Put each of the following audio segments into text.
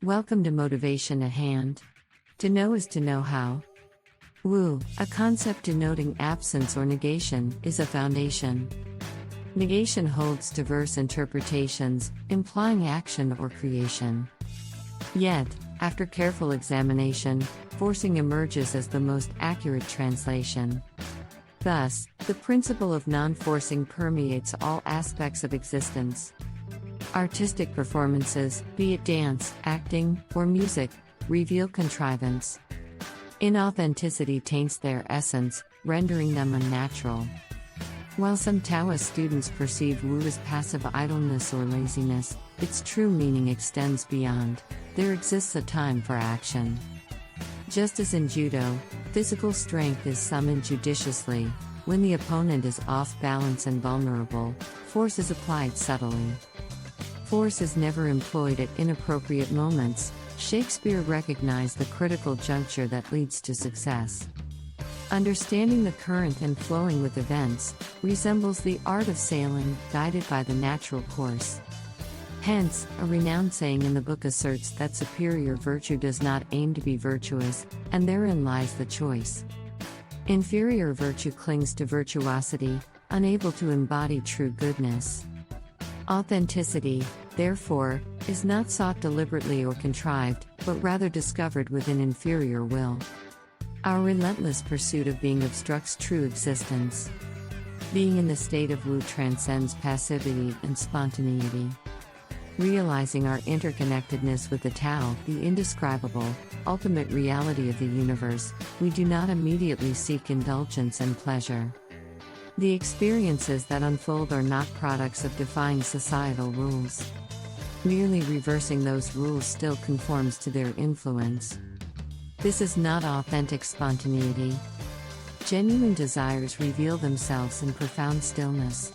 Welcome to Motivation at Hand. To know is to know how. Wu, a concept denoting absence or negation, is a foundation. Negation holds diverse interpretations, implying action or creation. Yet, after careful examination, forcing emerges as the most accurate translation. Thus, the principle of non-forcing permeates all aspects of existence. Artistic performances, be it dance, acting, or music, reveal contrivance. Inauthenticity taints their essence, rendering them unnatural. While some Taoist students perceive Wu as passive idleness or laziness, its true meaning extends beyond. There exists a time for action. Just as in judo, physical strength is summoned judiciously. When the opponent is off balance and vulnerable, force is applied subtly. Force is never employed at inappropriate moments. Shakespeare recognized the critical juncture that leads to success. Understanding the current and flowing with events resembles the art of sailing, guided by the natural course. Hence, a renowned saying in the book asserts that superior virtue does not aim to be virtuous, and therein lies the choice. Inferior virtue clings to virtuosity, unable to embody true goodness. Authenticity, therefore, is not sought deliberately or contrived, but rather discovered within inferior will. Our relentless pursuit of being obstructs true existence. Being in the state of Wu transcends passivity and spontaneity. Realizing our interconnectedness with the Tao, the indescribable, ultimate reality of the universe, we do not immediately seek indulgence and pleasure. The experiences that unfold are not products of defying societal rules. Merely reversing those rules still conforms to their influence. This is not authentic spontaneity. Genuine desires reveal themselves in profound stillness.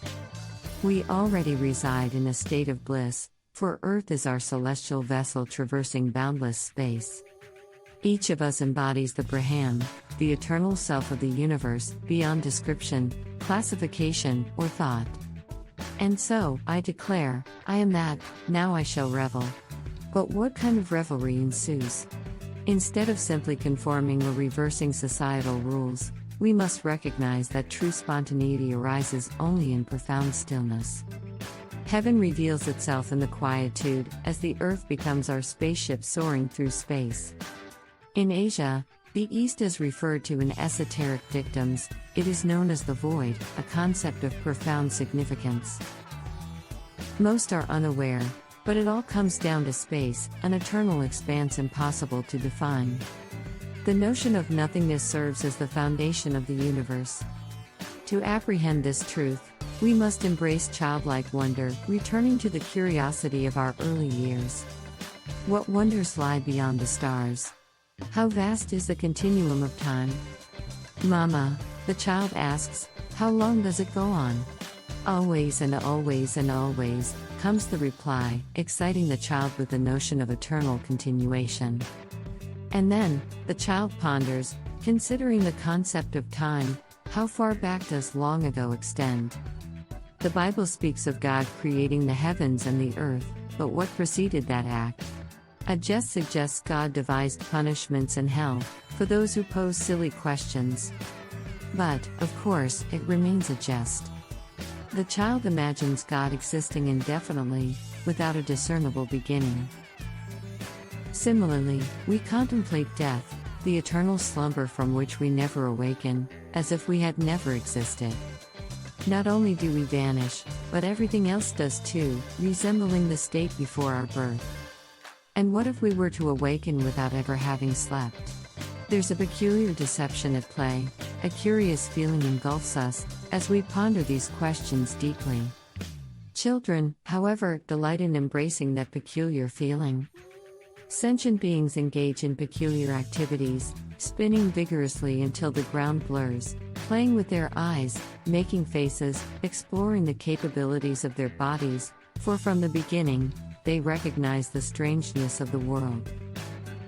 We already reside in a state of bliss, for Earth is our celestial vessel traversing boundless space. Each of us embodies the Brahman, the eternal self of the universe, beyond description, classification, or thought. And so, I declare, I am that, now I shall revel. But what kind of revelry ensues? Instead of simply conforming or reversing societal rules, we must recognize that true spontaneity arises only in profound stillness. Heaven reveals itself in the quietude, as the earth becomes our spaceship soaring through space. In Asia, the East is referred to in esoteric dictums. It is known as the void, a concept of profound significance. Most are unaware, but it all comes down to space, an eternal expanse impossible to define. The notion of nothingness serves as the foundation of the universe. To apprehend this truth, we must embrace childlike wonder, returning to the curiosity of our early years. What wonders lie beyond the stars? How vast is the continuum of time? Mama, the child asks, how long does it go on? Always and always and always, comes the reply, exciting the child with the notion of eternal continuation. And then, the child ponders, considering the concept of time, how far back does long ago extend? The Bible speaks of God creating the heavens and the earth, but what preceded that act? A jest suggests God devised punishments and hell for those who pose silly questions. But, of course, it remains a jest. The child imagines God existing indefinitely, without a discernible beginning. Similarly, we contemplate death, the eternal slumber from which we never awaken, as if we had never existed. Not only do we vanish, but everything else does too, resembling the state before our birth. And what if we were to awaken without ever having slept? There's a peculiar deception at play. A curious feeling engulfs us, as we ponder these questions deeply. Children, however, delight in embracing that peculiar feeling. Sentient beings engage in peculiar activities, spinning vigorously until the ground blurs, playing with their eyes, making faces, exploring the capabilities of their bodies, for from the beginning, they recognize the strangeness of the world.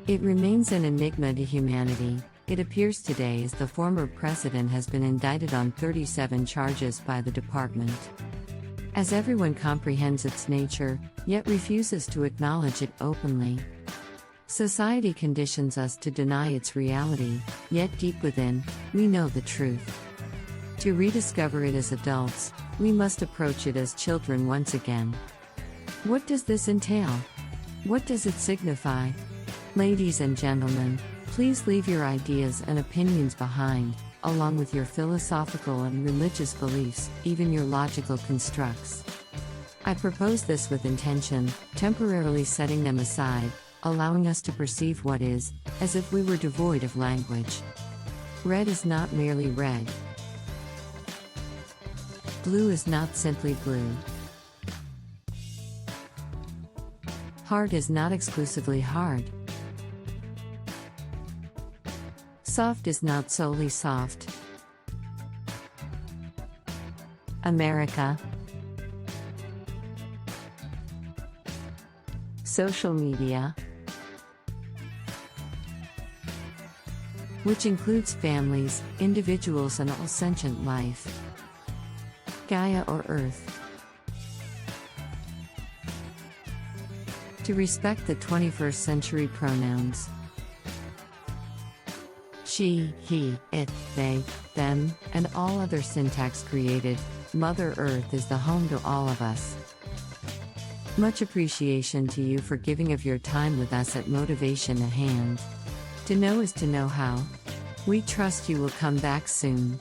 It remains an enigma to humanity. It appears today as the former president has been indicted on 37 charges by the department. As everyone comprehends its nature, yet refuses to acknowledge it openly. Society conditions us to deny its reality, yet deep within, we know the truth. To rediscover it as adults, we must approach it as children once again. What does this entail? What does it signify? Ladies and gentlemen, please leave your ideas and opinions behind, along with your philosophical and religious beliefs, even your logical constructs. I propose this with intention, temporarily setting them aside, allowing us to perceive what is, as if we were devoid of language. Red is not merely red. Blue is not simply blue. Hard is not exclusively hard. Soft is not solely soft. America. Social media, which includes families, individuals, and all sentient life. Gaia or Earth. To respect the 21st century pronouns. She, he, it, they, them, and all other syntax created, Mother Earth is the home to all of us. Much appreciation to you for giving of your time with us at Motivation at Hand. To know is to know how. We trust you will come back soon.